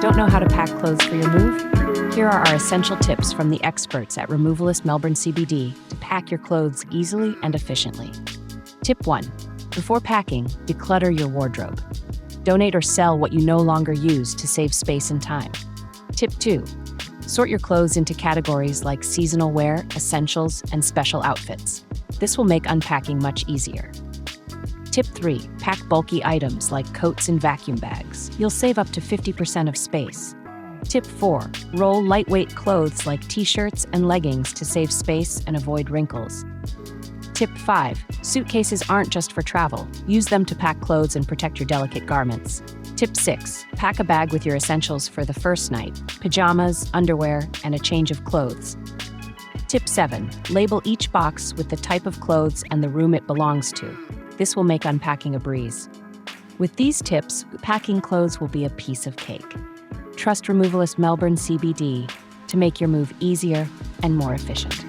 Don't know how to pack clothes for your move? Here are our essential tips from the experts at Removalist Melbourne CBD to pack your clothes easily and efficiently. Tip 1. Before packing, declutter your wardrobe. Donate or sell what you no longer use to save space and time. Tip 2. Sort your clothes into categories like seasonal wear, essentials, and special outfits. This will make unpacking much easier. Tip 3. Pack bulky items like coats in vacuum bags. You'll save up to 50% of space. Tip 4. Roll lightweight clothes like t-shirts and leggings to save space and avoid wrinkles. Tip 5. Suitcases aren't just for travel. Use them to pack clothes and protect your delicate garments. Tip 6. Pack a bag with your essentials for the first night: pajamas, underwear, and a change of clothes. Tip 7. Label each box with the type of clothes and the room it belongs to. This will make unpacking a breeze. With these tips, packing clothes will be a piece of cake. Trust Removalist Melbourne CBD to make your move easier and more efficient.